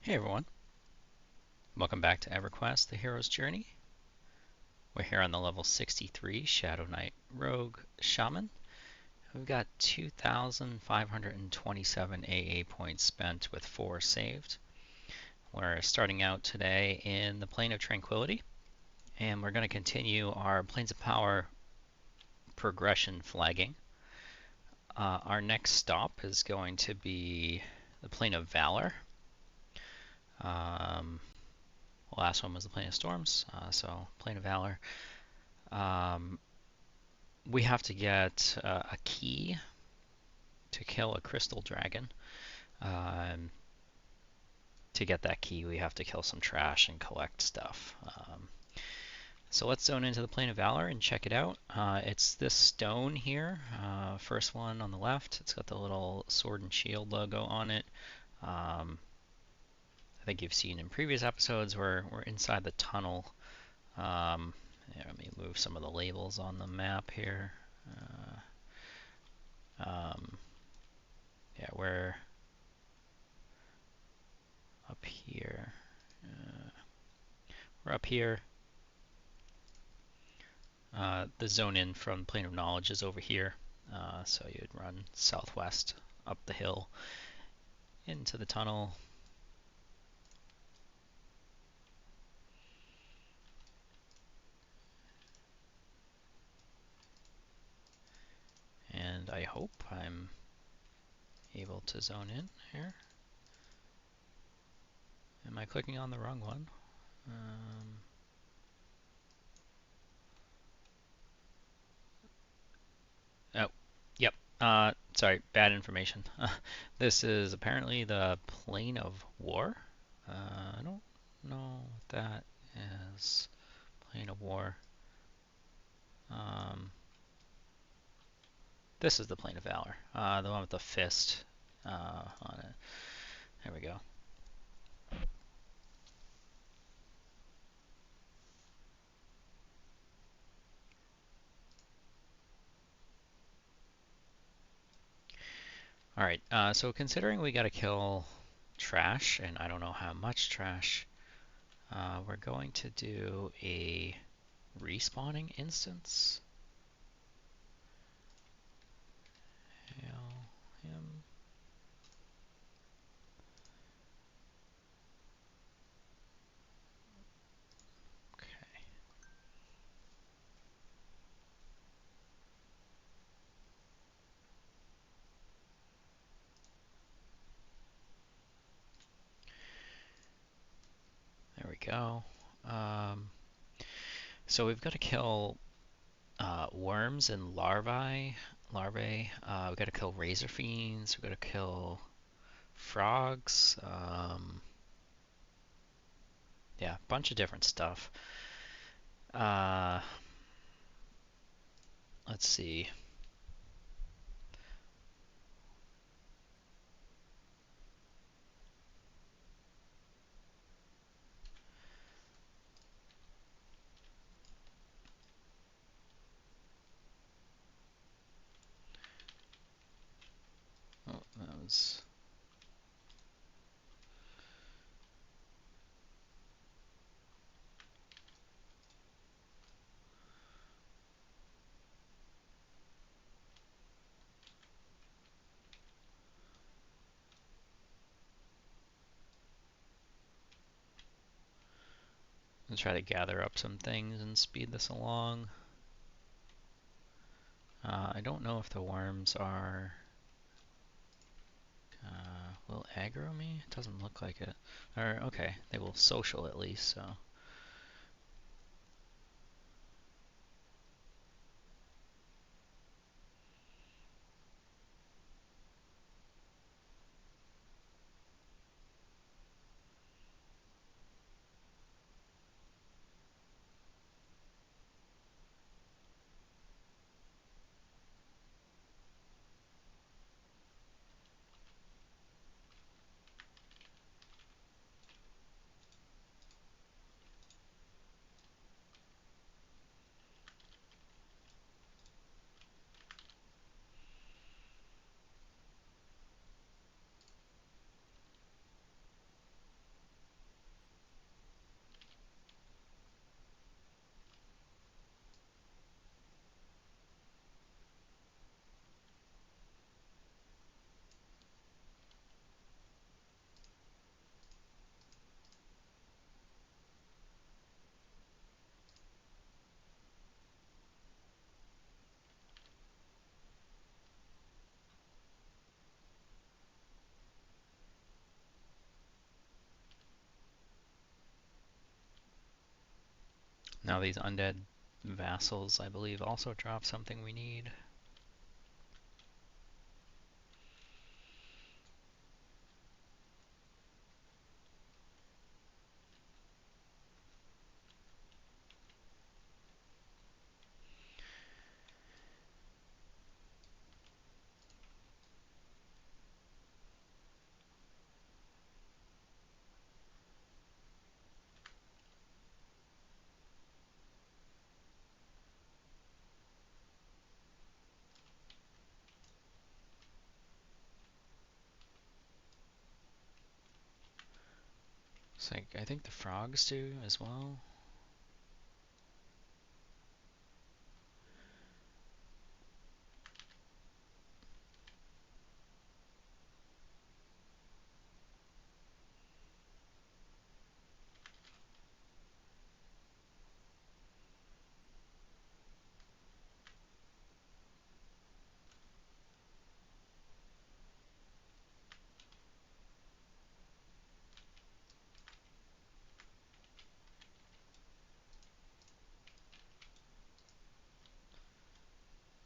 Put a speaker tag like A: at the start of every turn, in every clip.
A: Hey everyone, welcome back to EverQuest, the hero's journey. We're here on the level 63 Shadowknight Rogue Shaman. We've got 2,527 AA points spent with 4 saved. We're starting out today in the Plane of Tranquility, and we're going to continue our Planes of Power progression flagging. Our next stop is going to be the Plane of Valor. The last one was the Plane of Storms, so Plane of Valor. We have to get a key to kill a crystal dragon. Um, to get that key, we have to kill some trash and collect stuff. So let's zone into the Plane of Valor and check it out. It's this stone here, first one on the left. It's got the little sword and shield logo on it. I think you've seen in previous episodes we're inside the tunnel. Let me move some of the labels on the map here. Yeah, we're up here. We're up here. The zone in from Plane of Knowledge is over here. So you'd run southwest up the hill into the tunnel. And I hope I'm able to zone in here. Am I clicking on the wrong one? Oh, yep. Sorry, bad information. This is apparently the Plane of War. I don't know what that is. Plane of War. This is the Plane of Valor. The one with the fist on it. There we go. Alright, so considering we gotta kill trash, and I don't know how much trash, we're going to do a respawning instance. Hail him. Okay. There we go. So we've got to kill worms and larvae. We've got to kill razor fiends. We've got to kill frogs. Yeah, a bunch of different stuff. Let's see. Oh, that was. I'll try to gather up some things and speed this along. I don't know if the worms are will aggro me. It doesn't look like it. Or okay, they will social at least. So. Now these undead vassals, I believe, also drop something we need. So I think the frogs do as well.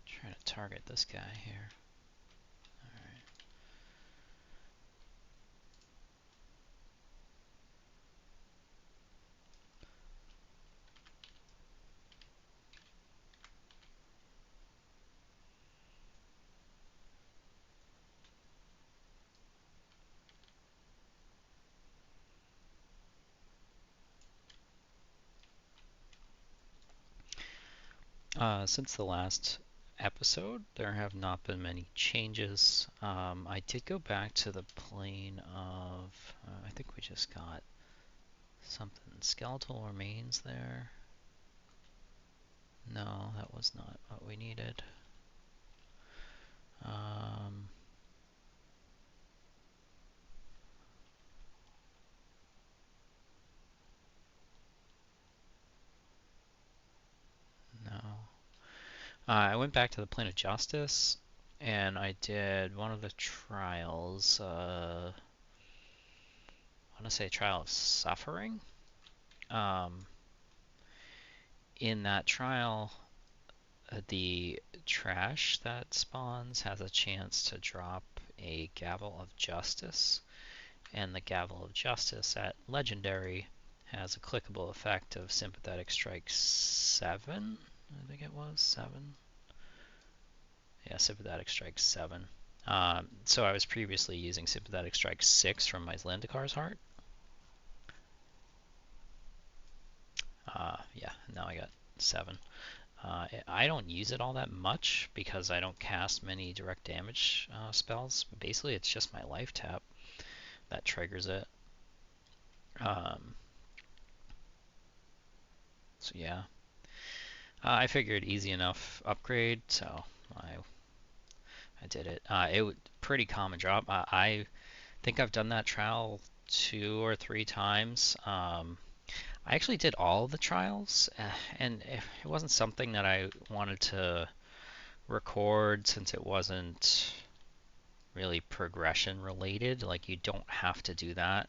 A: Trying to target this guy here. Since the last episode, there have not been many changes. I did go back to the plane of, I think we just got something, skeletal remains there. No, that was not what we needed. No. I went back to the plane of justice, and I did one of the trials. I want to say trial of suffering. In that trial, the trash that spawns has a chance to drop a Gavel of Justice, and the Gavel of Justice at Legendary has a clickable effect of Sympathetic Strike 7. I think it was 7. Yeah, Sympathetic Strike 7. So I was previously using Sympathetic Strike 6 from my Zlandikar's Heart. Yeah, now I got 7. I don't use it all that much because I don't cast many direct damage spells. Basically, it's just my life tap that triggers it. So yeah, I figured easy enough upgrade, so I did it. It was pretty common drop. I think I've done that trial 2 or 3 times. I actually did all the trials, and it wasn't something that I wanted to record since it wasn't really progression related. Like, you don't have to do that.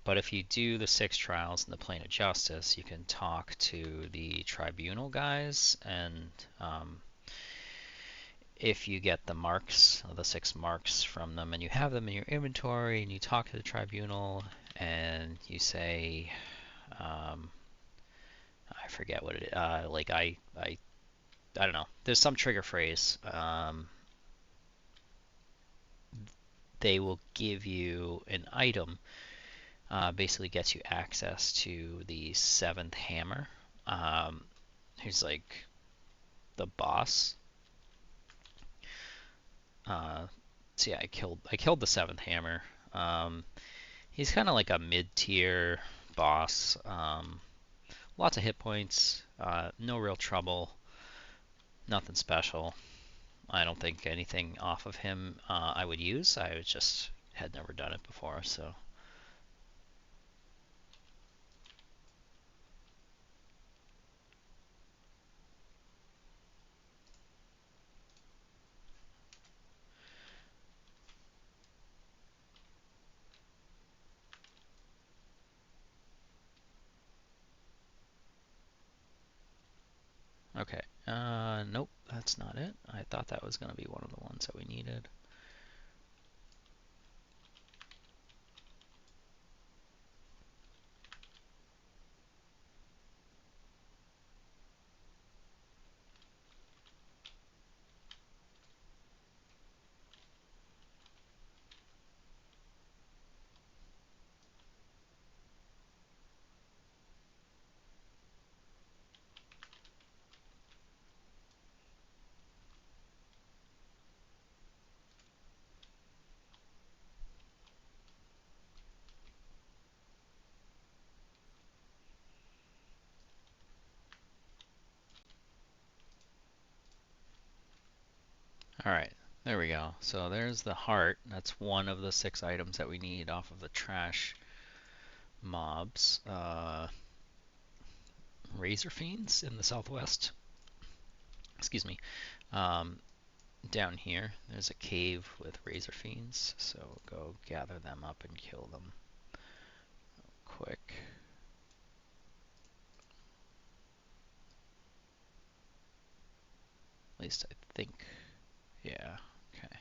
A: But if you do the 6 trials in the Plane of Justice, you can talk to the tribunal guys, and if you get the marks, the 6 marks from them, and you have them in your inventory, and you talk to the tribunal, and you say, I forget what it is. Like I don't know. There's some trigger phrase. They will give you an item. Basically gets you access to the 7th hammer. Who's like the boss. So yeah, I killed the 7th hammer. He's kind of like a mid-tier boss. Lots of hit points. No real trouble. Nothing special. I don't think anything off of him I would use. I was just had never done it before, so. Okay. Nope, that's not it. I thought that was going to be one of the ones that we needed. All right, there we go. So there's the heart. That's one of the 6 items that we need off of the trash mobs. Razor fiends in the southwest. Excuse me. Um, Down here, there's a cave with razor fiends, so go gather them up and kill them quick. At least I think. Yeah, okay.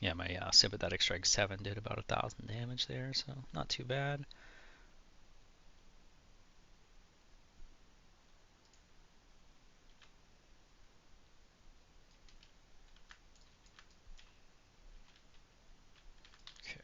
A: Yeah, my sympathetic strike 7 did about 1,000 damage there, so not too bad. Okay.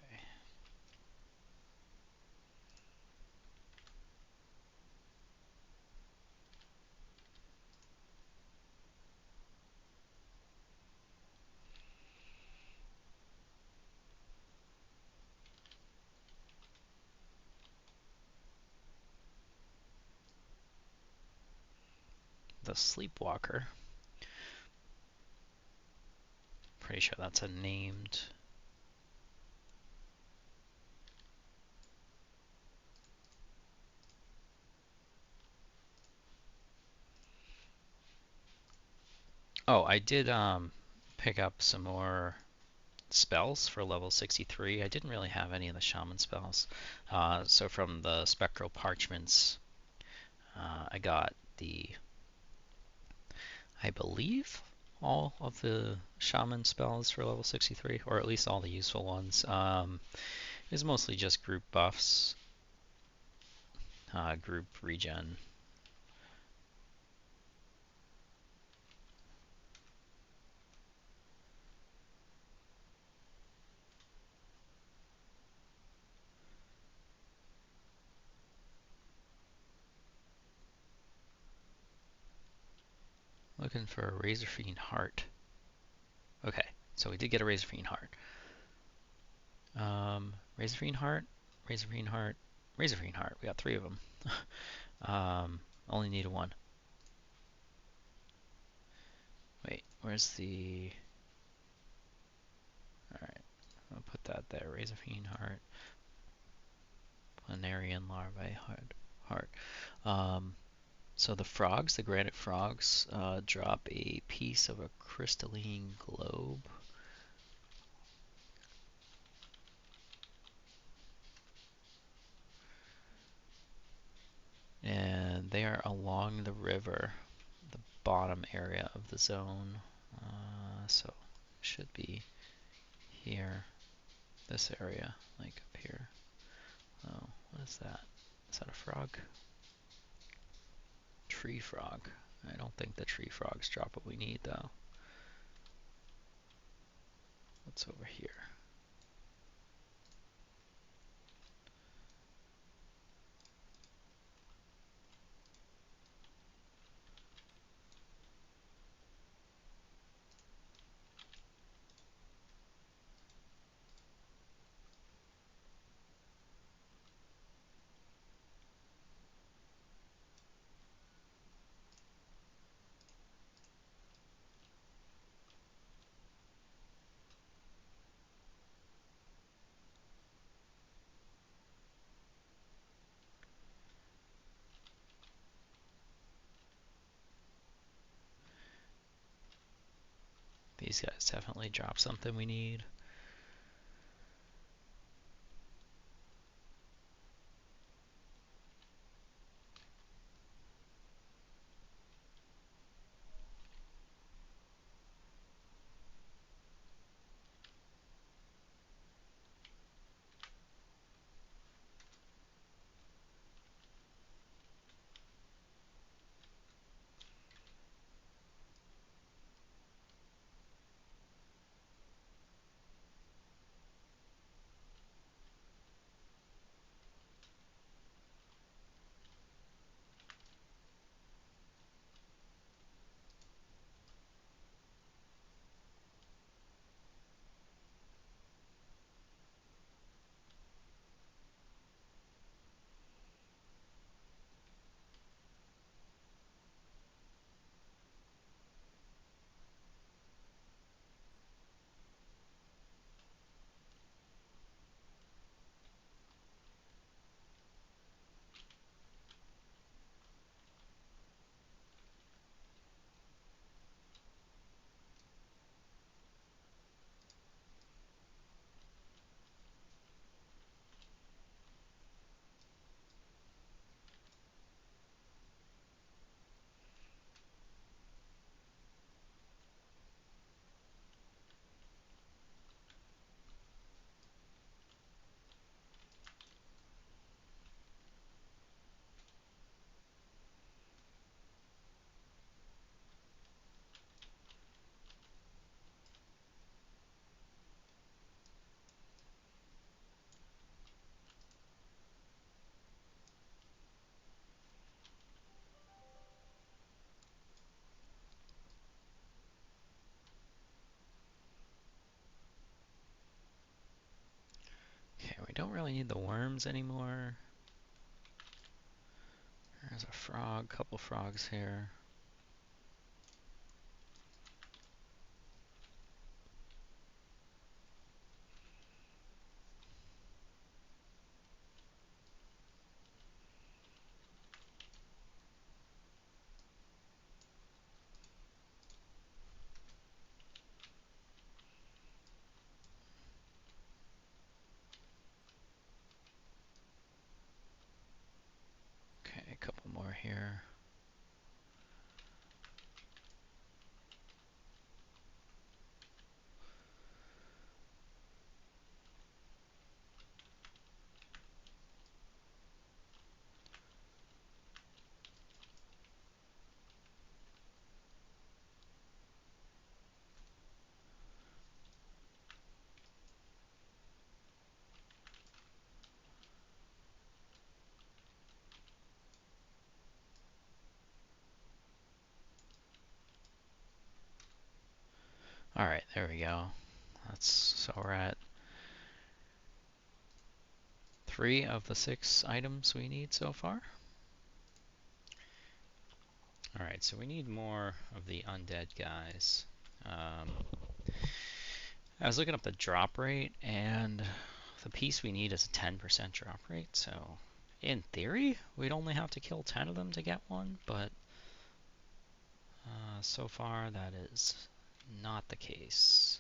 A: The Sleepwalker. Pretty sure that's a named. Oh, I did pick up some more spells for level 63. I didn't really have any of the shaman spells. So from the spectral parchments, I got I believe, all of the shaman spells for level 63, or at least all the useful ones. It was mostly just group buffs, group regen. Looking for a Razor Fiend heart. Okay, so we did get a Razor Fiend heart. Razor Fiend heart, Razor Fiend heart, Razor Fiend heart. We got 3 of them. Only need 1. Wait, where's the... Alright, I'll put that there. Razor Fiend heart, Planarian larvae heart. So the frogs, the granite frogs, drop a piece of a crystalline globe. And they are along the river, the bottom area of the zone. So should be here. this area, like up here. Oh, what is that? Is that a frog? Tree frog. I don't think the tree frogs drop what we need though. What's over here? These guys definitely drop something we need. Okay, we don't really need the worms anymore. There's a frog, couple frogs here. Okay, a couple more here. All right, there we go. So we're at 3 of the 6 items we need so far. All right, so we need more of the undead guys. I was looking up the drop rate, and the piece we need is a 10% drop rate. So in theory, we'd only have to kill 10 of them to get one, but so far that is not the case.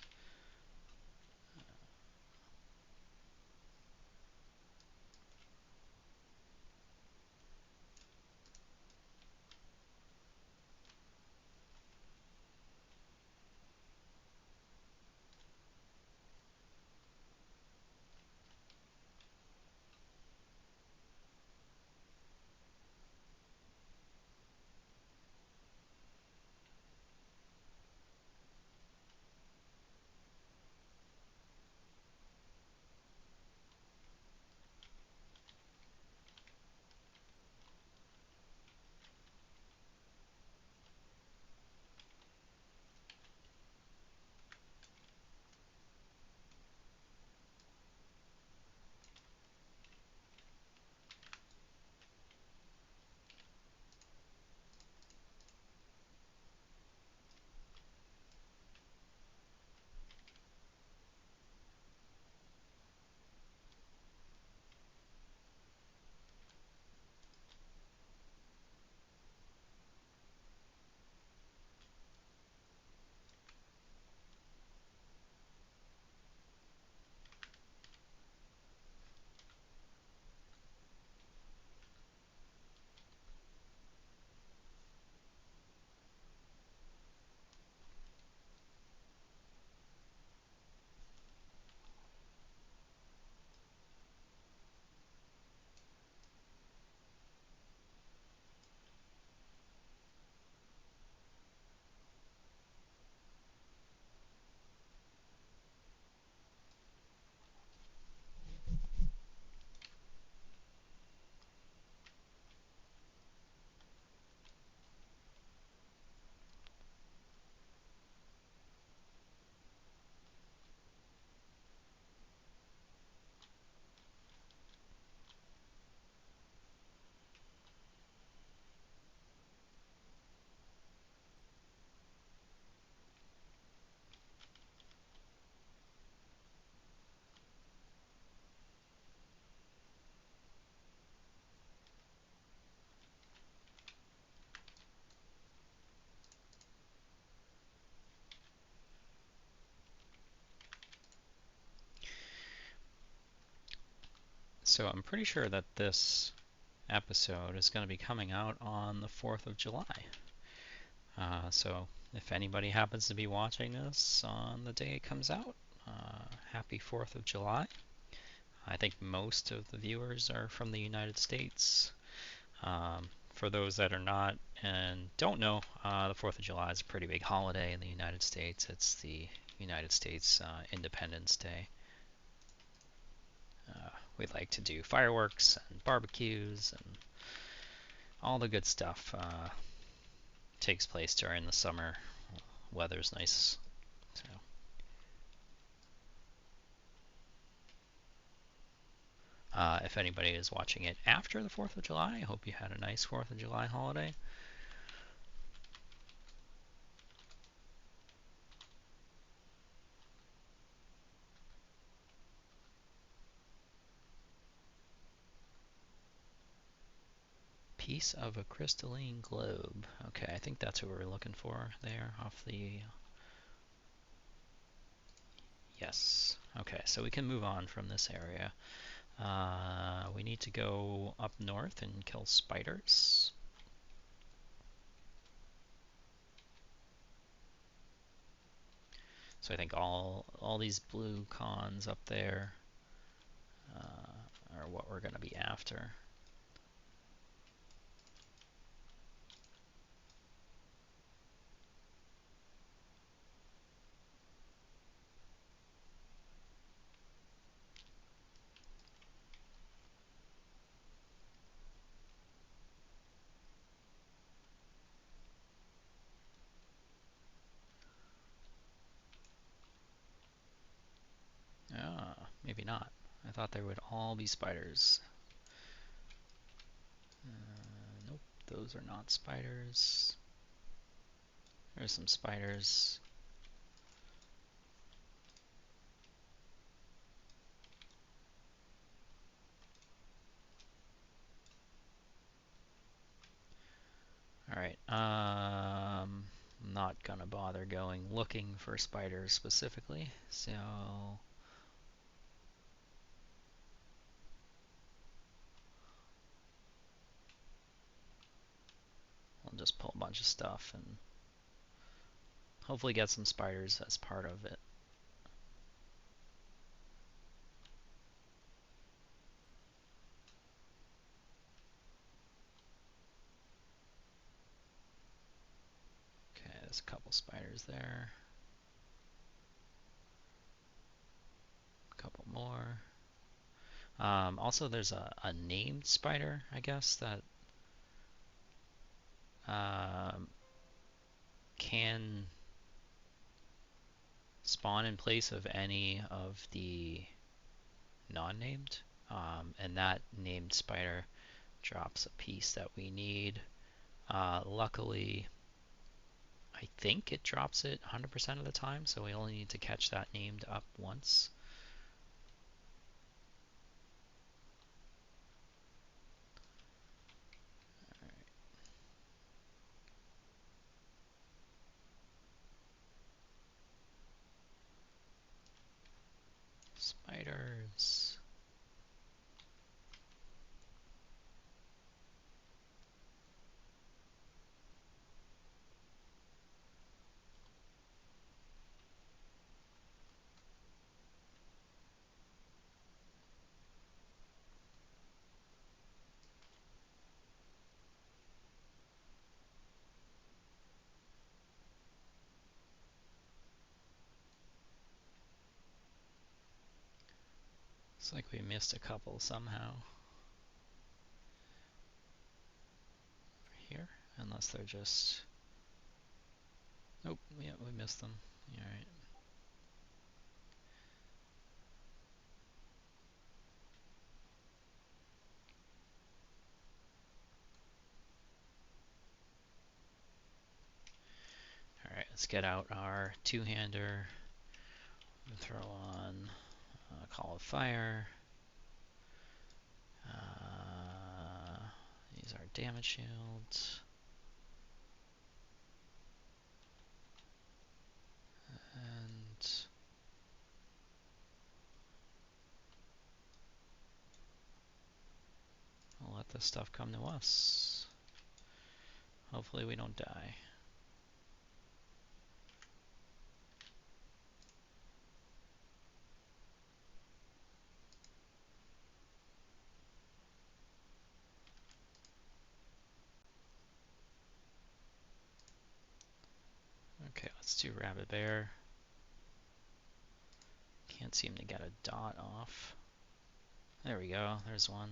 A: So I'm pretty sure that this episode is going to be coming out on the 4th of July. So if anybody happens to be watching this on the day it comes out, happy 4th of July. I think most of the viewers are from the United States. For those that are not and don't know, the 4th of July is a pretty big holiday in the United States. It's the United States Independence Day. We like to do fireworks and barbecues and all the good stuff. Takes place during the summer. Weather's nice. So. If anybody is watching it after the 4th of July, I hope you had a nice 4th of July holiday. Piece of a crystalline globe. Okay, I think that's what we're looking for there off the... Yes. Okay, so we can move on from this area. We need to go up north and kill spiders. So I think all these blue cons up there are what we're going to be after. Maybe not. I thought there would all be spiders. Nope, those are not spiders. There's some spiders. Alright, I'm not gonna bother going looking for spiders specifically, so I'll just pull a bunch of stuff and hopefully get some spiders as part of it. Okay, there's a couple spiders there. A couple more. Also, there's a named spider, I guess, that can spawn in place of any of the non-named, and that named spider drops a piece that we need. Luckily, I think it drops it 100% of the time, so we only need to catch that named up once. Alright. Spiders. Looks like we missed a couple somehow. Over here, unless they're just... Nope, yeah, we missed them. Alright. Alright, let's get out our two-hander. Throw on a Call of Fire. Use our damage shields. And the stuff come to us. Hopefully we don't die. Okay, let's do rabbit bear. Can't seem to get a dot off. There we go, there's one.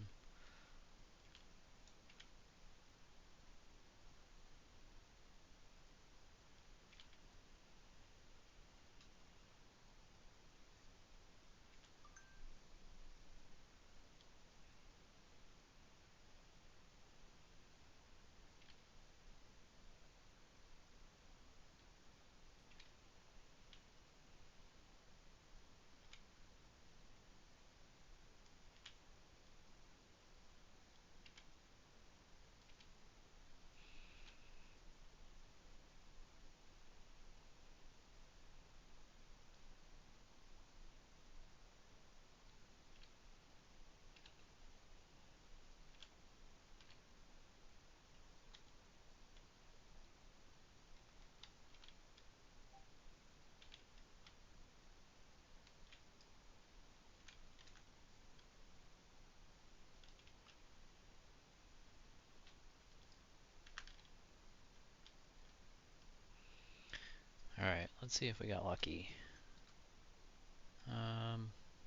A: Alright, let's see if we got lucky.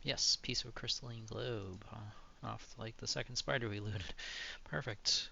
A: Yes, piece of crystalline globe. Off like the second spider we looted. Perfect.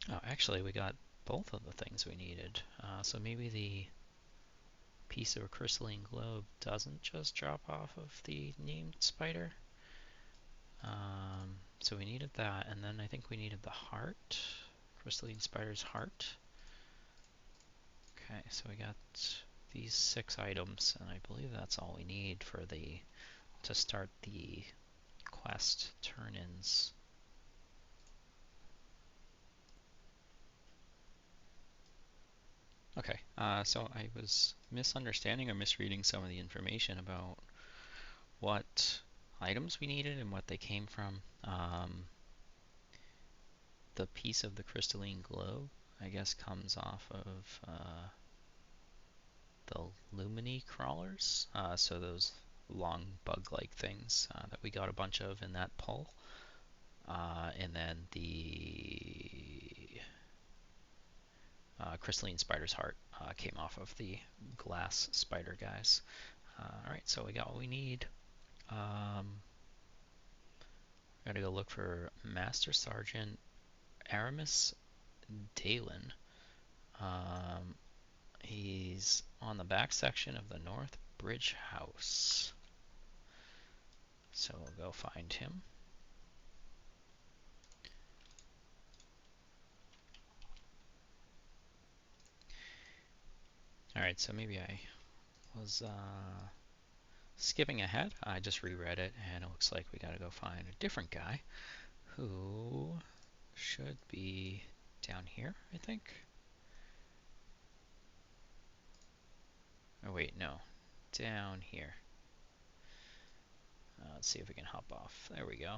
A: Oh, actually we got both of the things we needed. So maybe the piece of crystalline globe doesn't just drop off of the named spider. So we needed that, and then I think we needed the heart. Crystalline spider's heart. Okay, so we got these 6 items, and I believe that's all we need for to start the quest turn-ins. Okay, so I was misunderstanding or misreading some of the information about what items we needed and what they came from. The piece of the crystalline globe, I guess, comes off of the Lumini crawlers, so those long bug-like things that we got a bunch of in that pull. And then the crystalline spider's heart came off of the glass spider guys. Alright, so we got what we need. Gotta go look for Master Sergeant Aramis Dalen. He's on the back section of the North Bridge House. So we'll go find him. Alright, so maybe I was skipping ahead. I just reread it, and it looks like we gotta go find a different guy who should be down here, I think. Oh wait, no. Down here. Let's see if we can hop off. There we go.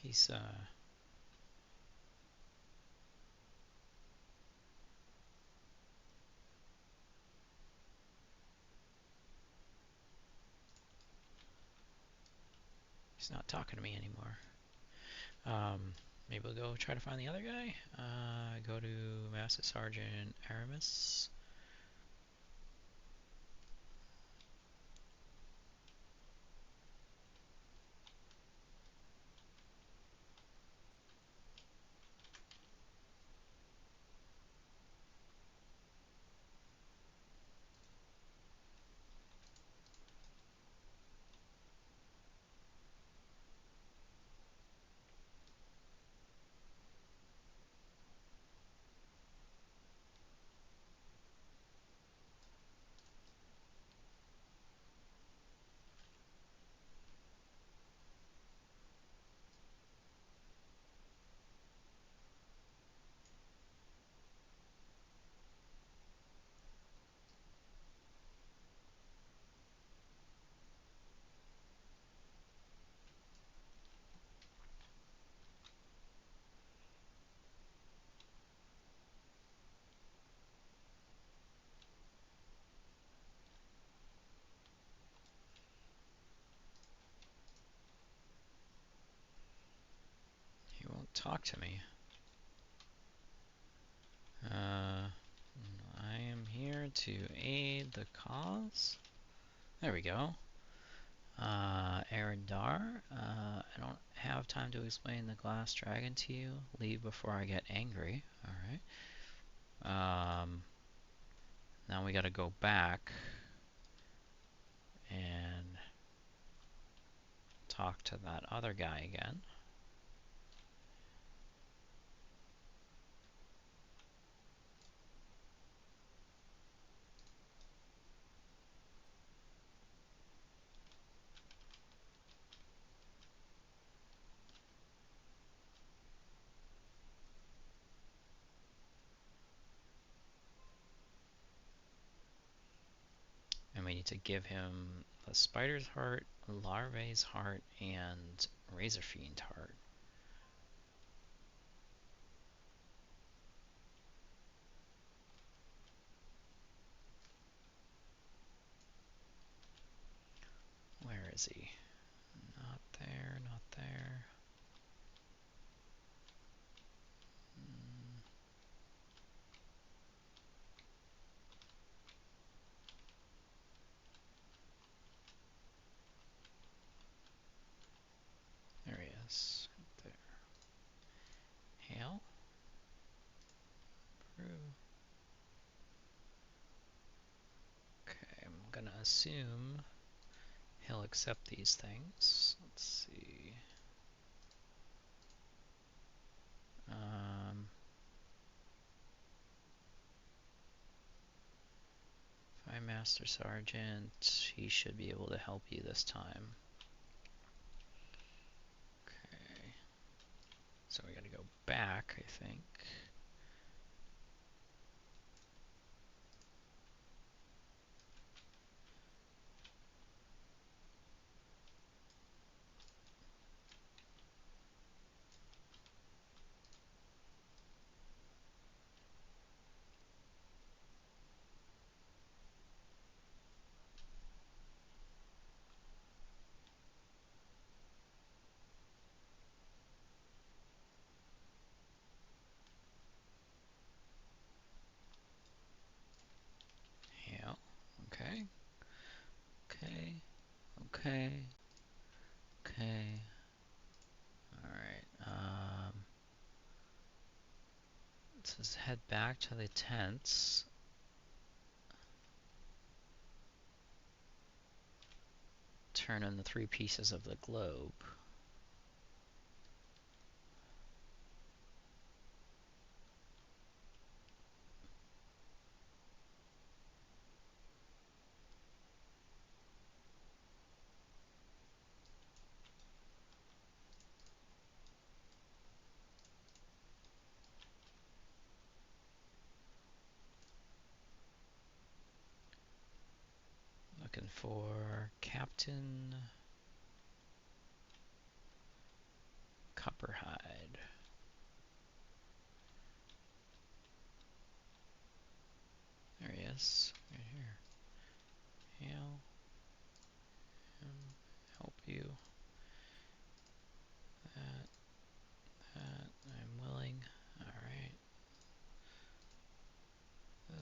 A: He's he's not talking to me anymore. Maybe we'll go try to find the other guy. Go to Master Sergeant Aramis. He won't talk to me. I am here to aid the cause. There we go. Aaron Dar, I don't have time to explain the glass dragon to you. Leave before I get angry. Alright. Now we gotta go back and talk to that other guy again. And we need to give him the spider's heart, larvae's heart, and razor fiend heart. Where is he? Not there, not there. There he is. Right there. Hail? Brew. Okay, I'm gonna assume he'll accept these things. Let's see. If I'm Master Sergeant, he should be able to help you this time. Okay. So we gotta go back, I think. Yeah. Okay. Okay. Okay. Okay. Alright. Let's head back to the tents. Turn in the 3 pieces of the globe. Looking for Captain Copperhide. There he is, right here. Hail him, help you. That, I'm willing. Alright.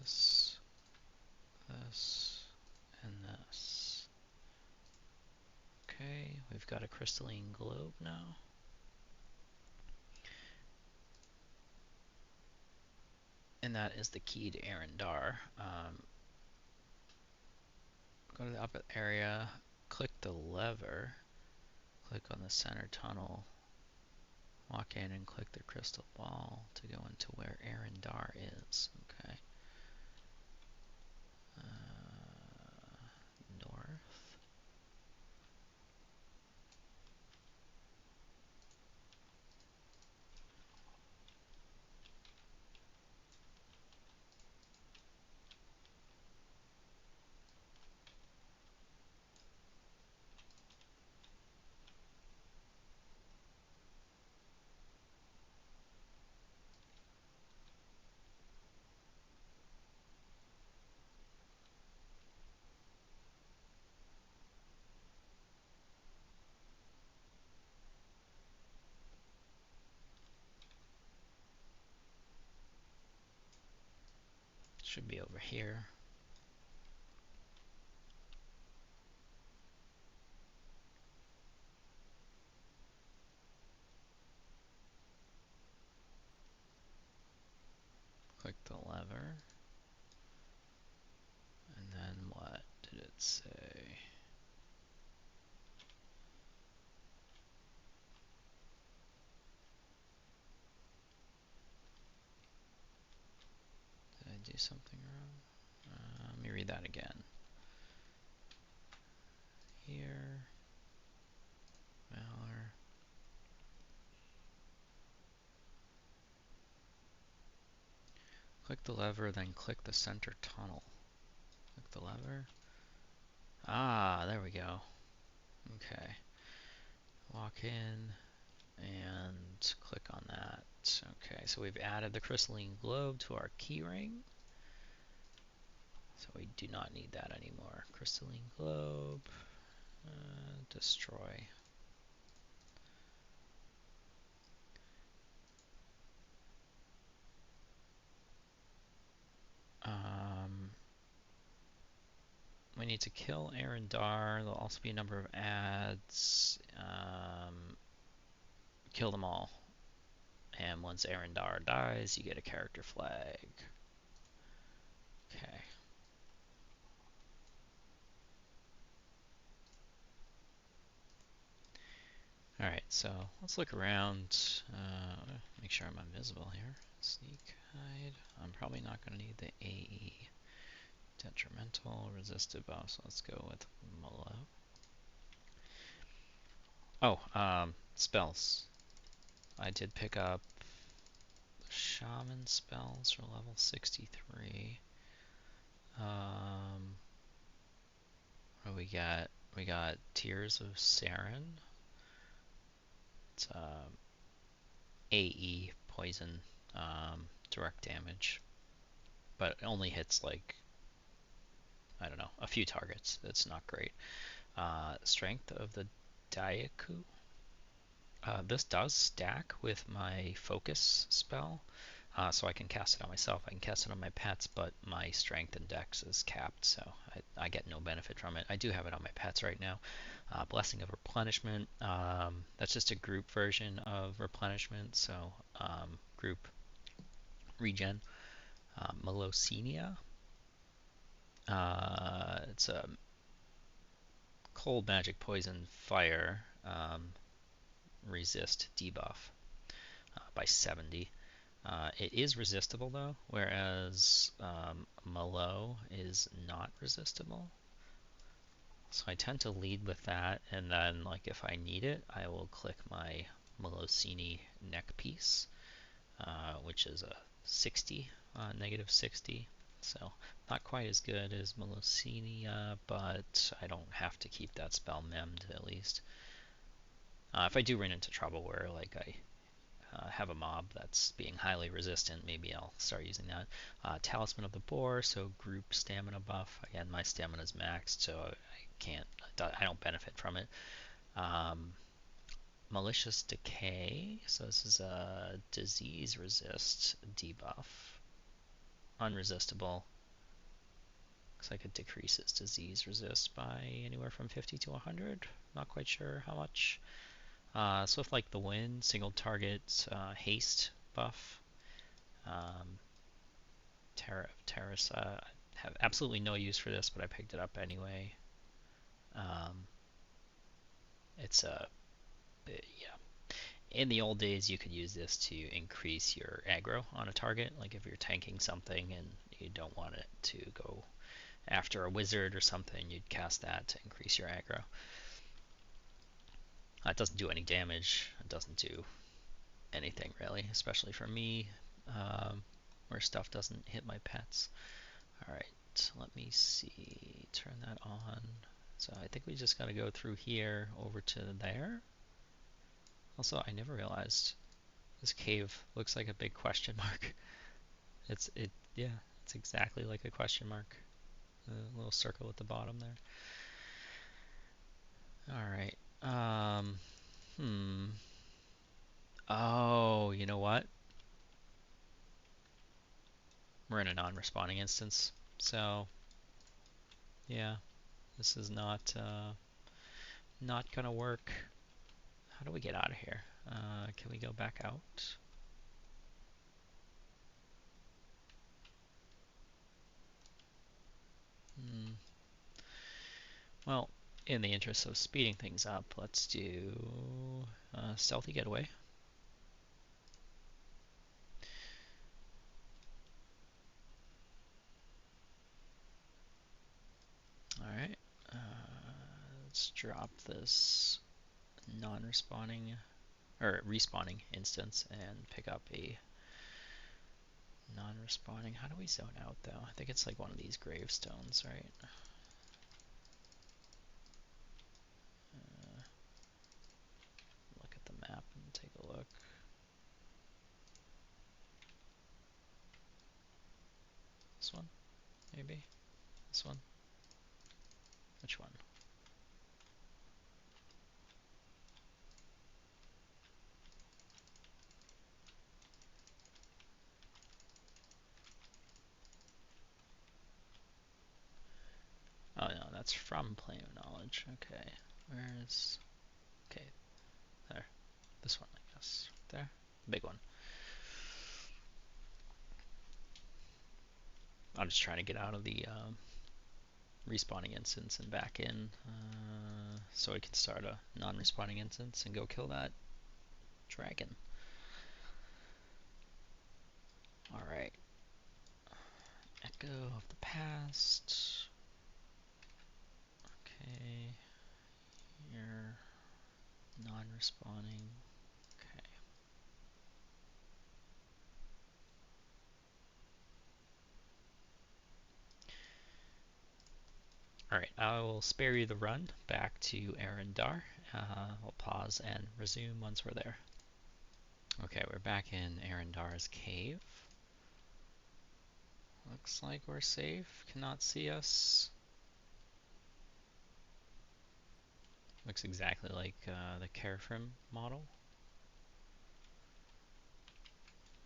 A: This, and this. Okay, we've got a crystalline globe now. And that is the key to Arendar. Go to the upper area, click the lever, click on the center tunnel, walk in and click the crystal ball to go into where Arendar is. Okay. North. Should be over here. Click the lever. And then what did it say? Did I do something wrong? Let me read that again. Here. Valor. Click the lever, then click the center tunnel. Click the lever. Ah, there we go. Okay. Walk in and click on that. Okay, so we've added the crystalline globe to our keyring. So we do not need that anymore. Crystalline globe. Destroy. We need to kill Arendar. There'll also be a number of ads. Kill them all. And once Arendar dies, you get a character flag. Okay. Alright, so let's look around. Make sure I'm invisible here. Sneak, hide. I'm probably not going to need the AE. Detrimental, resistive buff, so let's go with Molo. Oh, spells. I did pick up Shaman spells for level 63. What do we got? We got Tears of Saren. It's AE poison, direct damage, but it only hits like, I don't know, a few targets. It's not great. Strength of the Daiku. This does stack with my focus spell, so I can cast it on myself. I can cast it on my pets, but my strength and dex is capped, so I get no benefit from it. I do have it on my pets right now. Blessing of Replenishment. That's just a group version of replenishment, so group regen. Melocenia. It's a cold magic, poison, fire, resist debuff by 70. It is resistible though, whereas Malo is not resistible. So I tend to lead with that, and then like if I need it, I will click my Malocini neck piece, which is a 60, negative 60. So not quite as good as Malocinia, but I don't have to keep that spell memmed at least. If I do run into trouble where like I have a mob that's being highly resistant, maybe I'll start using that. Talisman of the Boar, so group stamina buff. Again, my stamina is maxed, so I don't benefit from it. Malicious Decay, so this is a disease resist debuff. Unresistible. Looks like it decreases disease resist by anywhere from 50 to 100. Not quite sure how much. Swift like the Wind, single target haste buff. Terrace, have absolutely no use for this, but I picked it up anyway. It's a yeah. In the old days, you could use this to increase your aggro on a target. Like if you're tanking something and you don't want it to go after a wizard or something, you'd cast that to increase your aggro. It doesn't do any damage. It doesn't do anything really, especially for me, where stuff doesn't hit my pets. Alright, let me see. Turn that on. So I think we just gotta go through here over to there. Also, I never realized this cave looks like a big question mark. Yeah, it's exactly like a question mark. A little circle at the bottom there. Alright. Oh, you know what? We're in a non-respawning instance. So, yeah, this is not gonna work. How do we get out of here? Can we go back out? Well, in the interest of speeding things up, let's do stealthy getaway. Alright, let's drop this non-respawning or respawning instance and pick up a non-respawning. How do we zone out though? I think it's like one of these gravestones, right? Look at the map and take a look. This one, maybe? This one? Which one? Oh no, that's from Plane of Knowledge. Okay, where's... Okay, there. This one, I guess. There. Big one. I'm just trying to get out of the respawning instance and back in so I can start a non-respawning instance and go kill that dragon. Alright. Echo of the past. Okay. You're non-respawning. Okay. Alright, I will spare you the run back to Arendar. We'll pause and resume once we're there. Okay, we're back in Arendar's cave. Looks like we're safe. Cannot see us. Looks exactly like the Carefrim model.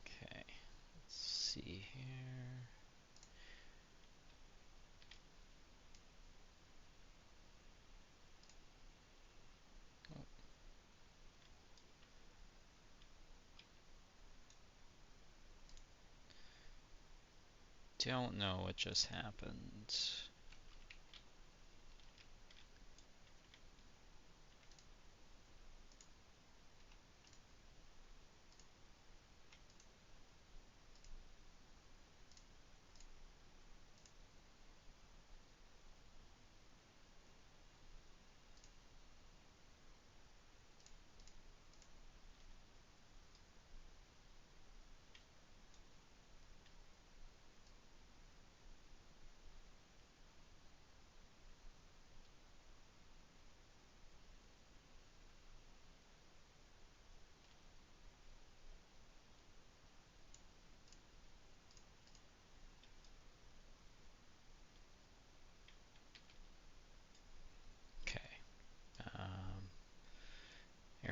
A: Okay, let's see here. Oh. Don't know what just happened.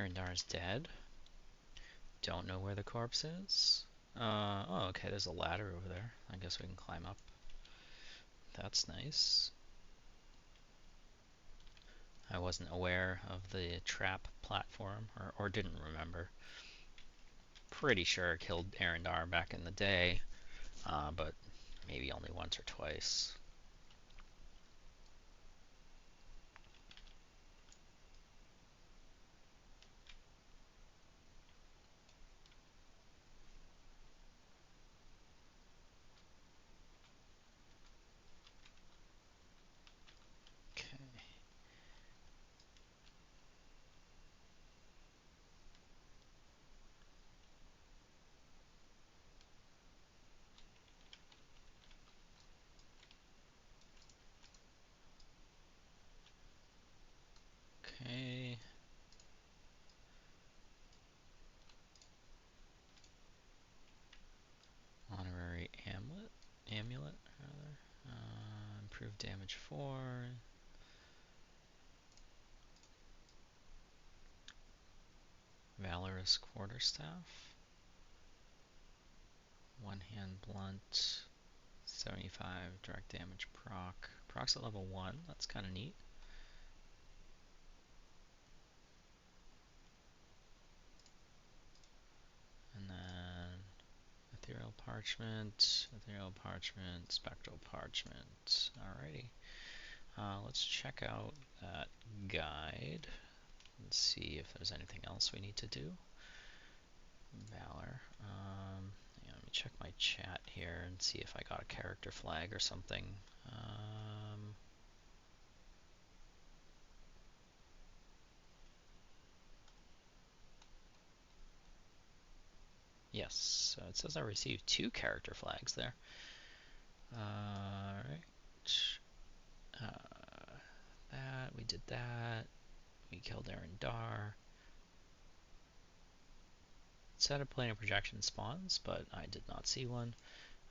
A: Arendar's dead. Don't know where the corpse is. Oh, okay, there's a ladder over there. I guess we can climb up. That's nice. I wasn't aware of the trap platform, or didn't remember. Pretty sure I killed Arendar back in the day, but maybe only once or twice. Okay. Okay. Honorary amulet rather. Improved damage 4. Valorous quarterstaff. One hand blunt. 75 direct damage proc. Proc's at level 1. That's kind of neat. And then ethereal parchment, spectral parchment. Alrighty. Let's check out that guide and see if there's anything else we need to do. Valor. Yeah, let me check my chat here and see if I got a character flag or something. Yes, so it says I received 2 character flags there. Alright. We did that. We killed Arendar. It said a plane of projection spawns, but I did not see one.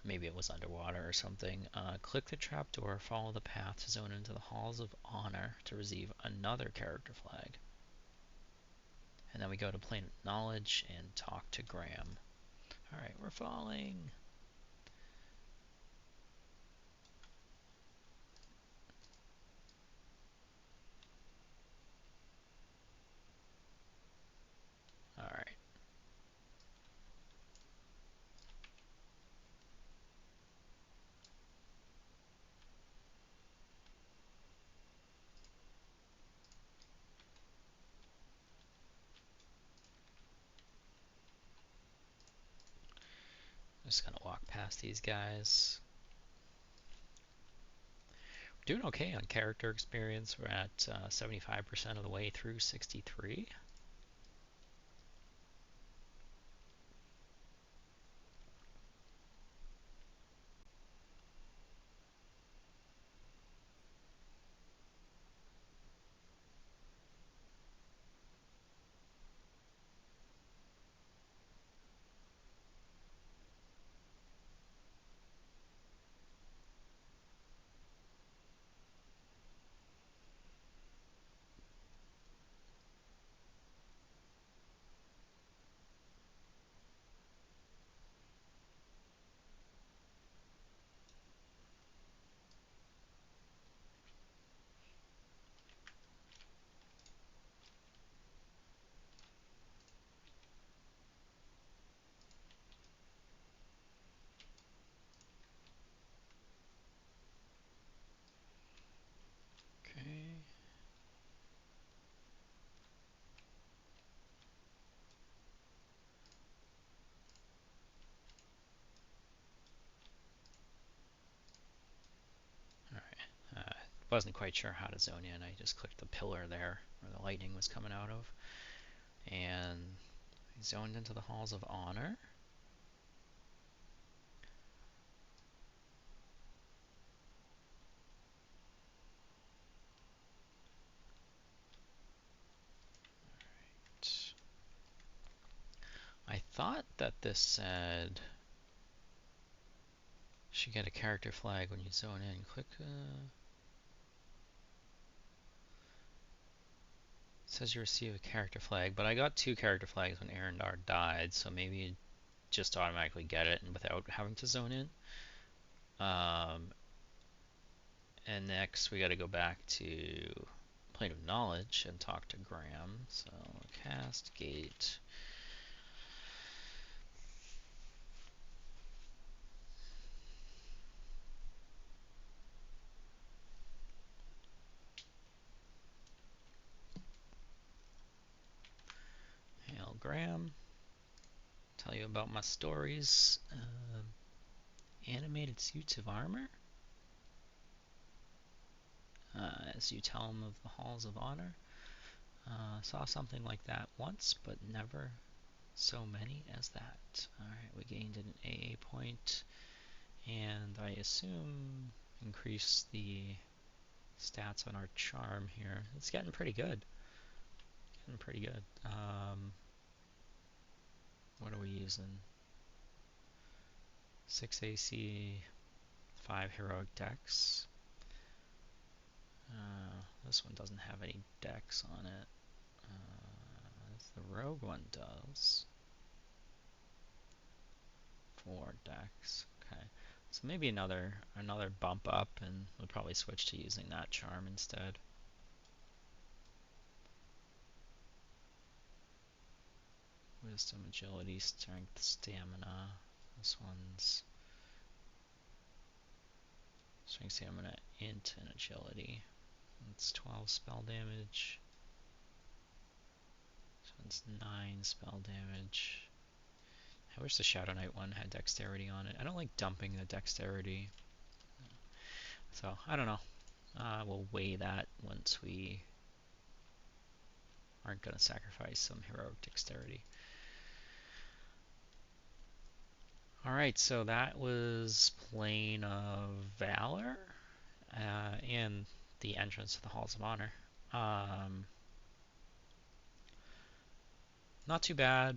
A: Maybe it was underwater or something. Click the trapdoor, follow the path to zone into the Halls of Honor to receive another character flag. And then we go to Plane of Knowledge and talk to Graham. Alright, we're falling. Alright. I'm just gonna walk past these guys. We're doing okay on character experience. We're at 75% of the way through 63. Okay. Wasn't quite sure how to zone in. I just clicked the pillar there where the lightning was coming out of. And I zoned into the Halls of Honor. I thought that this said you should get a character flag when you zone in. Click. says you receive a character flag, but I got 2 character flags when Arendar died, so maybe you just automatically get it and without having to zone in. And next we got to go back to Plane of Knowledge and talk to Graham. So cast gate. Hail Graham. Tell you about my stories. Animated suits of armor. As you tell him of the halls of honor. Saw something like that once, but never so many as that. Alright, we gained an AA point, and I assume increase the stats on our charm here. It's getting pretty good. Getting pretty good. What are we using? 6 AC, 5 heroic dex. This one doesn't have any dex on it. The rogue one does. 4 dex. Okay. So maybe another bump up, and we'll probably switch to using that charm instead. Wisdom, agility, strength, stamina. This one's strength, stamina, int, and agility. It's 12 spell damage. This one's 9 spell damage. I wish the Shadowknight one had dexterity on it. I don't like dumping the dexterity. So, I don't know. We'll weigh that once we aren't going to sacrifice some heroic dexterity. Alright, so that was Plane of Valor and the entrance to the Halls of Honor. Not too bad.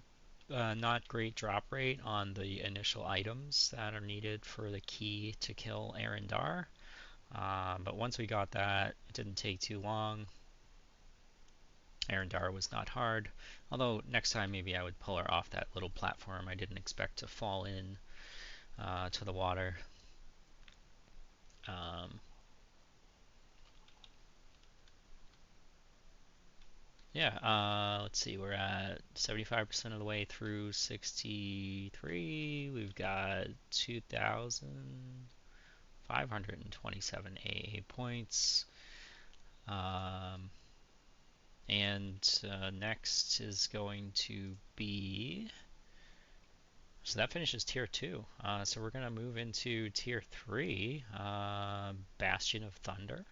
A: Not great drop rate on the initial items that are needed for the key to kill Arendar. But once we got that, it didn't take too long. Arendar was not hard. Although next time maybe I would pull her off that little platform. I didn't expect to fall in to the water. Yeah, let's see, we're at 75% of the way through 63. We've got 2,527 AA points. And next is going to be... So that finishes Tier 2. So we're going to move into Tier 3, Bastion of Thunder.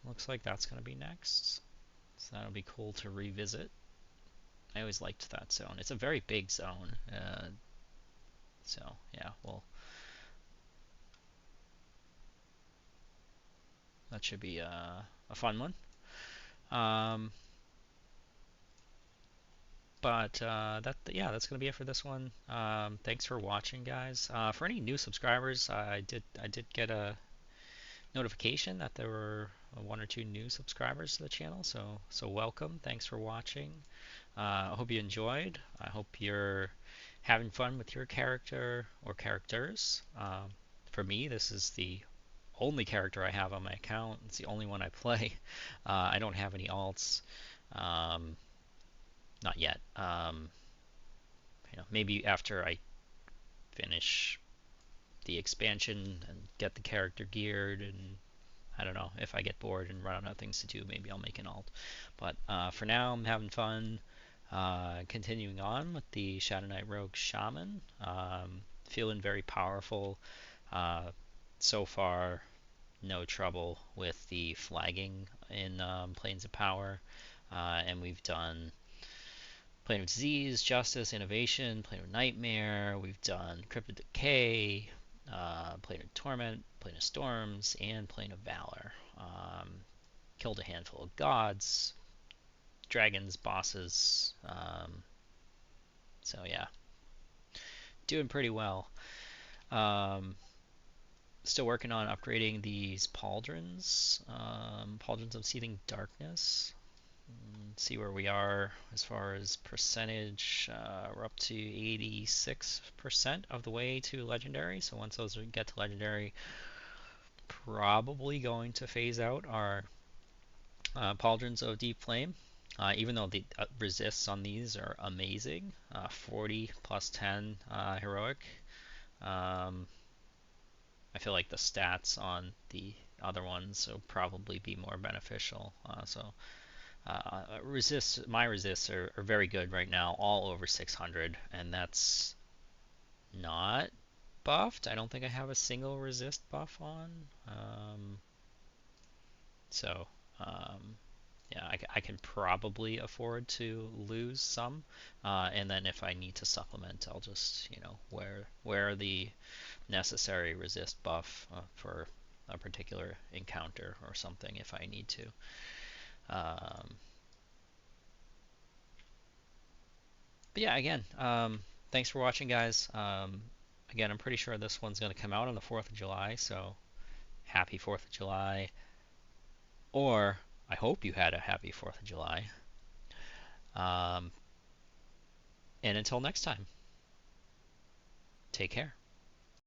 A: Looks like that's going to be next. So that'll be cool to revisit. I always liked that zone. It's a very big zone. So, yeah, well, that should be a fun one. But that's gonna be it for this one. Thanks for watching, guys. For any new subscribers, I did get a notification that there were 1 or 2 new subscribers to the channel. So welcome. Thanks for watching. I hope you enjoyed. I hope you're having fun with your character or characters. For me, this is the only character I have on my account. It's the only one I play. I don't have any alts. Not yet. Maybe after I finish the expansion and get the character geared, and I don't know, if I get bored and run out of things to do, maybe I'll make an alt. But for now, I'm having fun. Continuing on with the Shadowknight Rogue Shaman. Feeling very powerful. So far, no trouble with the flagging in Planes of Power. And we've done Plane of Disease, Justice, Innovation, Plane of Nightmare. We've done Crypt of Decay, Plane of Torment, Plane of Storms, and Plane of Valor. Killed a handful of gods, dragons, bosses. So yeah, doing pretty well. Still working on upgrading these pauldrons. Pauldrons of Seething Darkness. see where we are as far as percentage. We're up to 86% of the way to legendary. So once those get to legendary, probably going to phase out our pauldrons of deep flame. Even though the resists on these are amazing, 40 plus 10 heroic. Um, I feel like the stats on the other ones will probably be more beneficial. My resists are very good right now, all over 600, and that's not buffed. I don't think I have a single resist buff on. So, um, yeah, I can probably afford to lose some, and then if I need to supplement, I'll just wear the necessary resist buff for a particular encounter or something if I need to. Um, but yeah, again, thanks for watching, guys. Again, I'm pretty sure this one's going to come out on the 4th of July, so happy 4th of July. Or I hope you had a happy 4th of July. Um, and until next time, take care.